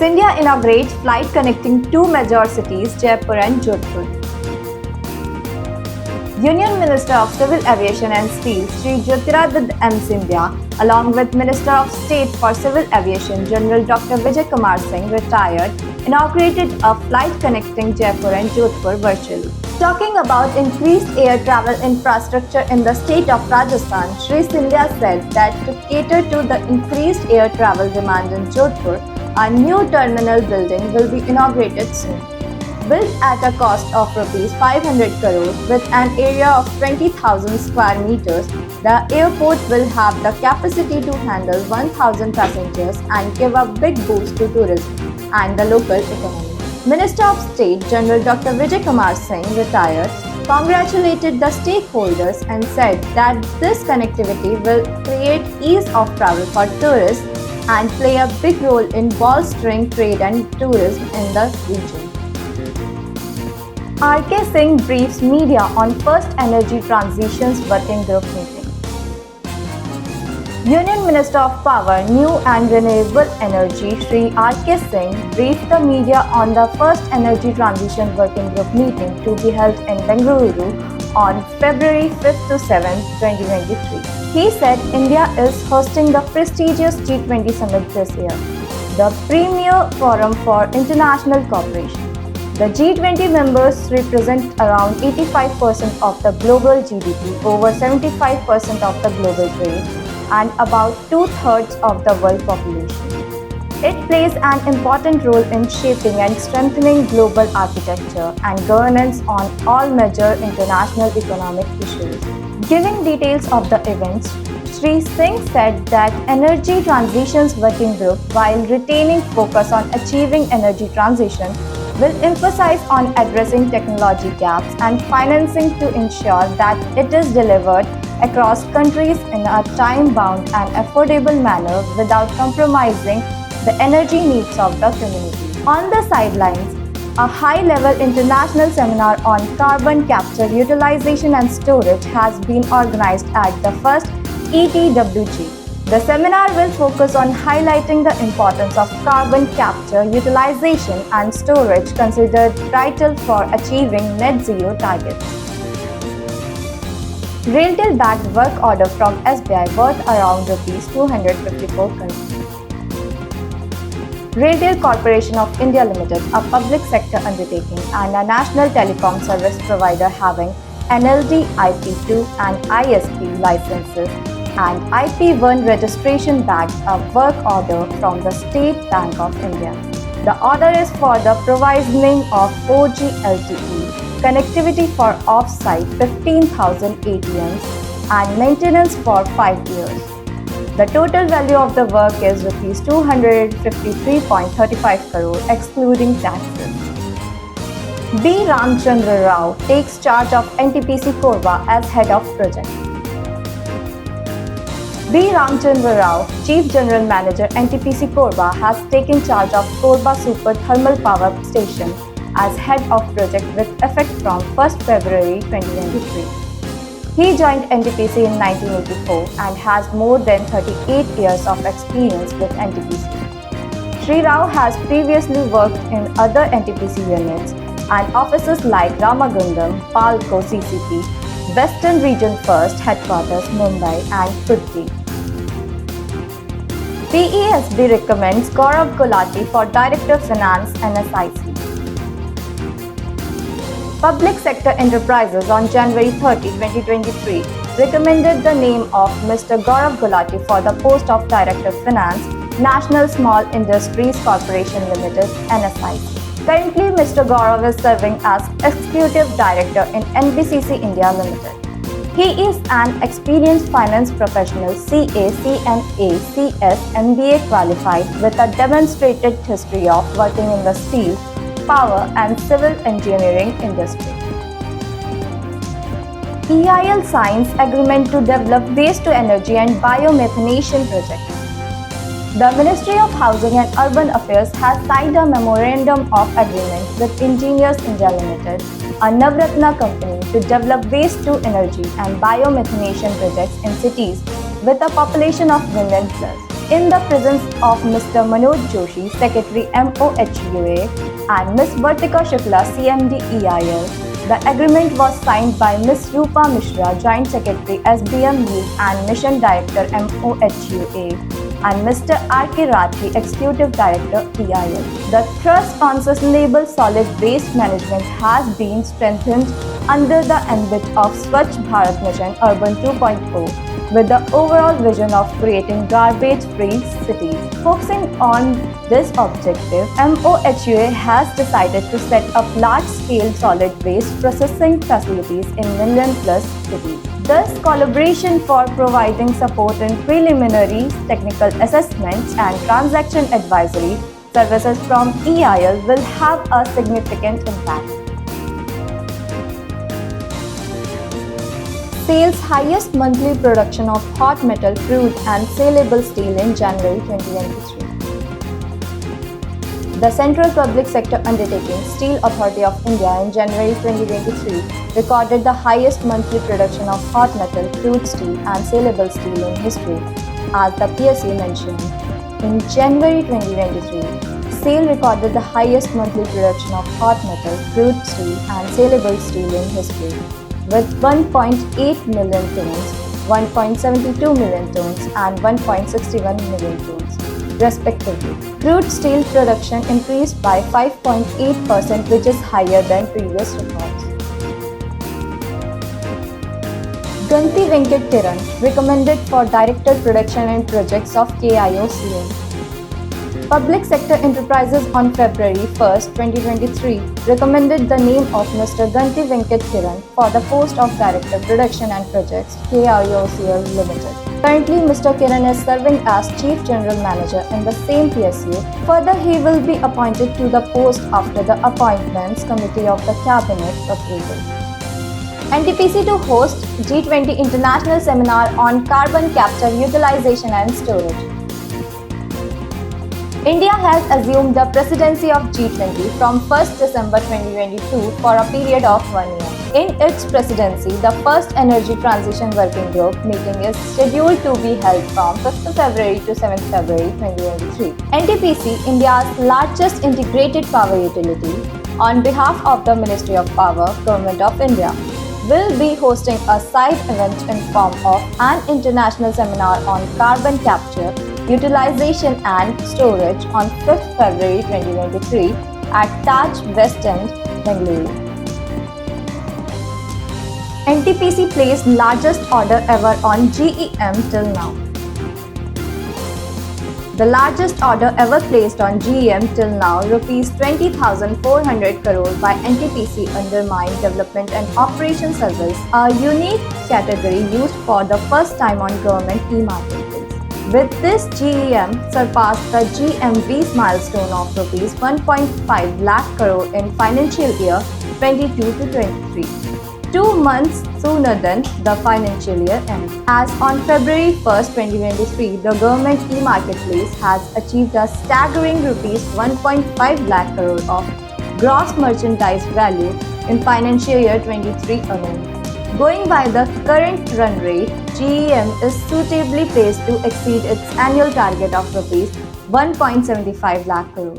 India inaugurates flight connecting two major cities, Jaipur and Jodhpur. Union Minister of Civil Aviation and Steel, Shri Jyotiraditya M. Scindia, along with Minister of State for Civil Aviation, General Dr. Vijay Kumar Singh, retired, inaugurated a flight connecting Jaipur and Jodhpur virtually. Talking about increased air travel infrastructure in the state of Rajasthan, Shri Scindia said that to cater to the increased air travel demand in Jodhpur, a new terminal building will be inaugurated soon. Built at a cost of Rs 500 crore with an area of 20,000 square meters, the airport will have the capacity to handle 1,000 passengers and give a big boost to tourism and the local economy. Minister of State General Dr. Vijay Kumar Singh, retired, congratulated the stakeholders and said that this connectivity will create ease of travel for tourists and play a big role in bolstering trade and tourism in the region. R.K. Singh briefs media on First Energy Transitions Working Group meeting. Union Minister of Power, New and Renewable Energy, Shri R.K. Singh, briefed the media on the First Energy Transition Working Group meeting to be held in Bengaluru on February 5th to 7th, 2023. He said India is hosting the prestigious G20 summit this year, the premier forum for international cooperation. The G20 members represent around 85% of the global GDP, over 75% of the global trade, and about two-thirds of the world population. It plays an important role in shaping and strengthening global architecture and governance on all major international economic issues. Giving details of the events, Shri Singh said that Energy Transitions Working Group, while retaining focus on achieving energy transition, will emphasize on addressing technology gaps and financing to ensure that it is delivered across countries in a time-bound and affordable manner without compromising the energy needs of the community. On the sidelines, a high-level international seminar on carbon capture, utilization and storage has been organized at the first ETWG. The seminar will focus on highlighting the importance of carbon capture, utilization and storage considered vital for achieving net zero targets. Railtel-backed work order from SBI worth around Rs 254 crore. Railtel Corporation of India Limited, a public sector undertaking and a national telecom service provider having NLD, IP2 and ISP licenses and IP1 registration backed a work order from the State Bank of India. The order is for the provisioning of 4G LTE, connectivity for off-site 15,000 ATMs and maintenance for 5 years. The total value of the work is Rs 253.35 crore excluding taxes. B. Ramchandra Rao takes charge of NTPC Korba as head of project. B. Ramchandra Rao, Chief General Manager NTPC Korba, has taken charge of Korba Super Thermal Power Station as head of project with effect from 1st February 2023. He joined NTPC in 1984 and has more than 38 years of experience with NTPC. Shri Rao has previously worked in other NTPC units and offices like Ramagundam, Palco CCP, Western Region First Headquarters Mumbai and Purvi. PESB recommends Gaurav Gulati for Director Finance NSIC. Public Sector Enterprises on January 30, 2023 recommended the name of Mr. Gaurav Gulati for the post of Director Finance, National Small Industries Corporation Limited NSIC. Currently, Mr. Gaurav is serving as Executive Director in NBCC India Limited. He is an experienced finance professional, CA, CMA, CS, MBA qualified with a demonstrated history of working in the steel, power and civil engineering industry. EIL signs agreement to develop waste-to-energy and biomethanation project. The Ministry of Housing and Urban Affairs has signed a memorandum of agreement with Engineers India Limited, a Navratna company, to develop waste-to-energy and biomethanation projects in cities with a population of million plus. in the presence of Mr. Manoj Joshi, Secretary MOHUA, and Ms. Vartika Shukla, CMD EIL. The agreement was signed by Ms. Rupa Mishra, Joint Secretary SBMU and Mission Director MOHUA, and Mr. R.K. Rathi, Executive Director EIL. The thrust on sustainable solid waste management has been strengthened under the ambit of Swachh Bharat Mission Urban 2.0, with the overall vision of creating garbage-free cities. Focusing on this objective, MOHUA has decided to set up large-scale solid waste processing facilities in million-plus cities. This collaboration for providing support in preliminary technical assessments and transaction advisory services from EIL will have a significant impact. Sales highest monthly production of hot metal, crude and saleable steel in January 2023. The Central Public Sector Undertaking Steel Authority of India in January 2023 recorded the highest monthly production of hot metal, crude steel and saleable steel in history, as the PSU mentioned. In January 2023, SAIL recorded the highest monthly production of hot metal, crude steel and saleable steel in history, with 1.8 million tons, 1.72 million tons and 1.61 million tons, respectively. Crude steel production increased by 5.8%, which is higher than previous records. Ganti Venkat Kiran, recommended for Director Production and Projects of KIOCL. Public Sector Enterprises on February 1, 2023 recommended the name of Mr. Ganti Venkat Kiran for the post of Director Production and Projects, KIOCL Limited. Currently, Mr. Kiran is serving as Chief General Manager in the same PSU. Further, he will be appointed to the post after the Appointments Committee of the Cabinet approval. NTPC to host G20 International Seminar on Carbon Capture, Utilization and Storage. India has assumed the presidency of G20 from 1st December 2022 for a period of 1 year. In its presidency, the first Energy Transition Working Group meeting is scheduled to be held from 5th February to 7th February 2023. NTPC, India's largest integrated power utility, on behalf of the Ministry of Power, Government of India, will be hosting a side event in form of an international seminar on carbon capture, utilization and storage on 5th February 2023 at Taj West End, Bengaluru. NTPC placed largest order ever on GEM till now. The largest order ever placed on GEM till now, Rs 20,400 crore by NTPC under Mine Development and Operation Service, a unique category used for the first time on government e-marketplace. With this, GEM surpassed the GMV's milestone of Rs 1.5 lakh crore in financial year 22 to 23. 2 months sooner than the financial year end. As on February 1st, 2023, the government e-marketplace has achieved a staggering Rs 1.5 lakh crore of gross merchandise value in financial year 23 alone. Going by the current run rate, GEM is suitably placed to exceed its annual target of Rs 1.75 lakh crore.